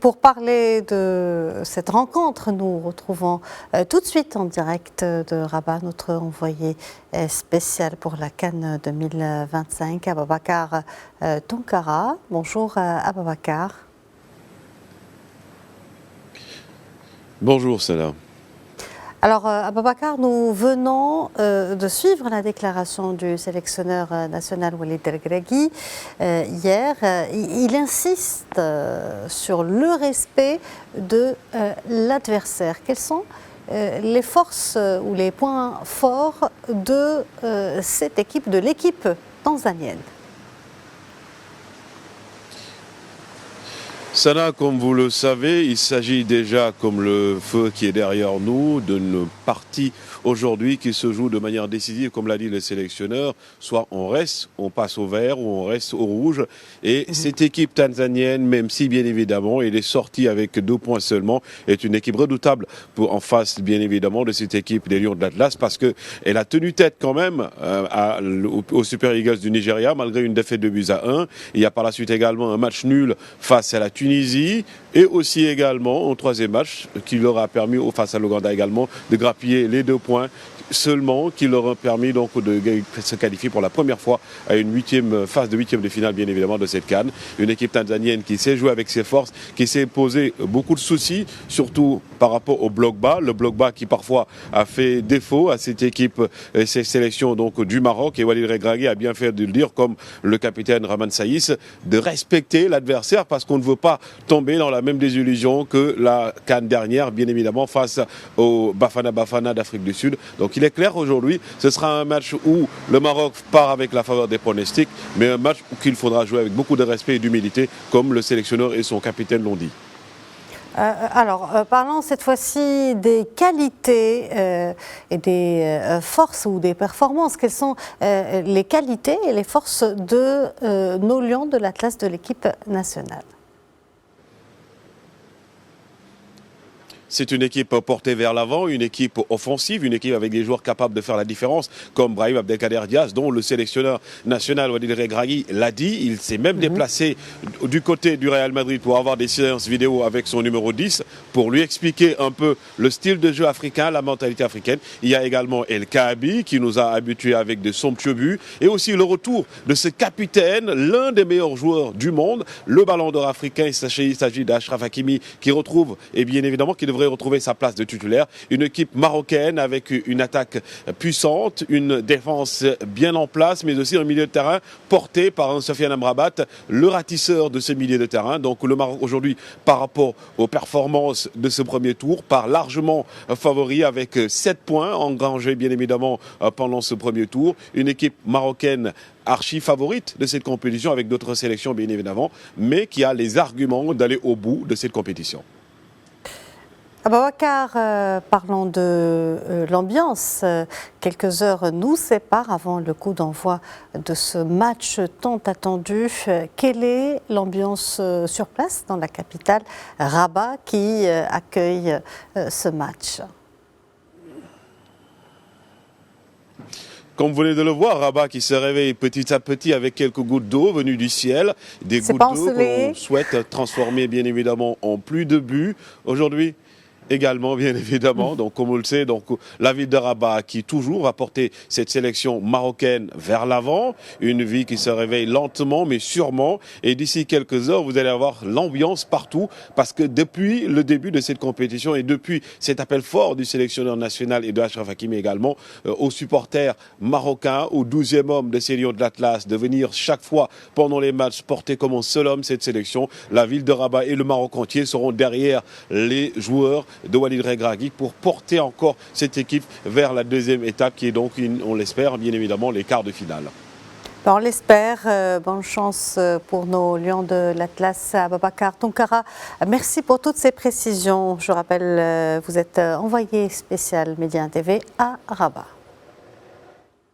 pour parler de cette rencontre, nous retrouvons tout de suite en direct de Rabat notre envoyé spécial pour la CAN 2025, Ababakar Tounkara. Bonjour Ababakar. Bonjour Salah. Alors, Ababakar, nous venons de suivre la déclaration du sélectionneur national Walid Regragui hier. Il insiste sur le respect de l'adversaire. Quelles sont les forces ou les points forts de cette équipe, de l'équipe tanzanienne? Sana, comme vous le savez, il s'agit déjà, comme le feu qui est derrière nous, d'une partie aujourd'hui qui se joue de manière décisive, comme l'a dit le sélectionneur. Soit on reste, on passe au vert ou on reste au rouge. Et cette équipe tanzanienne, même si bien évidemment elle est sortie avec 2 points seulement, est une équipe redoutable en face bien évidemment de cette équipe des Lions de l'Atlas, parce qu'elle a tenu tête quand même aux Super Eagles du Nigeria, malgré une défaite de 2-1. Il y a par la suite également un match nul face à la Tunisie, et aussi également un 3e match qui leur a permis, face à l'Ouganda également, de grappiller les 2 points seulement, qui leur a permis donc de se qualifier pour la première fois à une phase de 8e de finale bien évidemment de cette CAN. Une équipe tanzanienne qui sait jouer avec ses forces, qui s'est posé beaucoup de soucis, surtout par rapport au bloc bas. Le bloc bas qui parfois a fait défaut à cette équipe, cette sélection donc du Maroc, et Walid Regragui a bien fait de le dire, comme le capitaine Raman Saïs, de respecter l'adversaire, parce qu'on ne veut pas tomber dans la même désillusion que la CAN dernière, bien évidemment, face au Bafana d'Afrique du Sud. Donc il est clair aujourd'hui, ce sera un match où le Maroc part avec la faveur des pronostics, mais un match qu'il faudra jouer avec beaucoup de respect et d'humilité, comme le sélectionneur et son capitaine l'ont dit. Parlons cette fois-ci des qualités et des forces ou des performances. Quelles sont les qualités et les forces de nos Lions de l'Atlas de l'équipe nationale? C'est une équipe portée vers l'avant, une équipe offensive, une équipe avec des joueurs capables de faire la différence, comme Brahim Abdelkader Diaz, dont le sélectionneur national Walid Regragui l'a dit. Il s'est même déplacé du côté du Real Madrid pour avoir des séances vidéo avec son numéro 10, pour lui expliquer un peu le style de jeu africain, la mentalité africaine. Il y a également El Kaabi, qui nous a habitués avec de somptueux buts, et aussi le retour de ce capitaine, l'un des meilleurs joueurs du monde, le ballon d'or africain. Il s'agit d'Achraf Hakimi, qui retrouve, et bien évidemment, qui devrait retrouver sa place de titulaire. Une équipe marocaine avec une attaque puissante, une défense bien en place, mais aussi un milieu de terrain porté par un Sofiane Amrabat, le ratisseur de ce milieu de terrain. Donc le Maroc aujourd'hui, par rapport aux performances de ce premier tour, part largement favori avec 7 points engrangés bien évidemment pendant ce premier tour. Une équipe marocaine archi favorite de cette compétition, avec d'autres sélections bien évidemment, mais qui a les arguments d'aller au bout de cette compétition. Ababakar, parlons de l'ambiance. Quelques heures nous séparent avant le coup d'envoi de ce match tant attendu. Quelle est l'ambiance sur place dans la capitale, Rabat, qui accueille ce match? Comme vous venez de le voir, Rabat qui se réveille petit à petit avec quelques gouttes d'eau venues du ciel. Des gouttes d'eau que l'on souhaite transformer bien évidemment en plus de buts aujourd'hui. Également, bien évidemment, donc comme on le sait, donc la ville de Rabat qui toujours va porter cette sélection marocaine vers l'avant, une vie qui se réveille lentement mais sûrement, et d'ici quelques heures vous allez avoir l'ambiance partout, parce que depuis le début de cette compétition et depuis cet appel fort du sélectionneur national et de Achraf Hakimi également aux supporters marocains, aux 12e hommes de ces Lions de l'Atlas, de venir chaque fois pendant les matchs porter comme un seul homme cette sélection. La ville de Rabat et le Maroc entier seront derrière les joueurs de Walid Regragui pour porter encore cette équipe vers la 2e étape, qui est donc, on l'espère bien évidemment, les quarts de finale. On l'espère. Bonne chance pour nos Lions de l'Atlas. Ababakar Tounkara, merci pour toutes ces précisions. Je rappelle, vous êtes envoyé spécial Média TV à Rabat.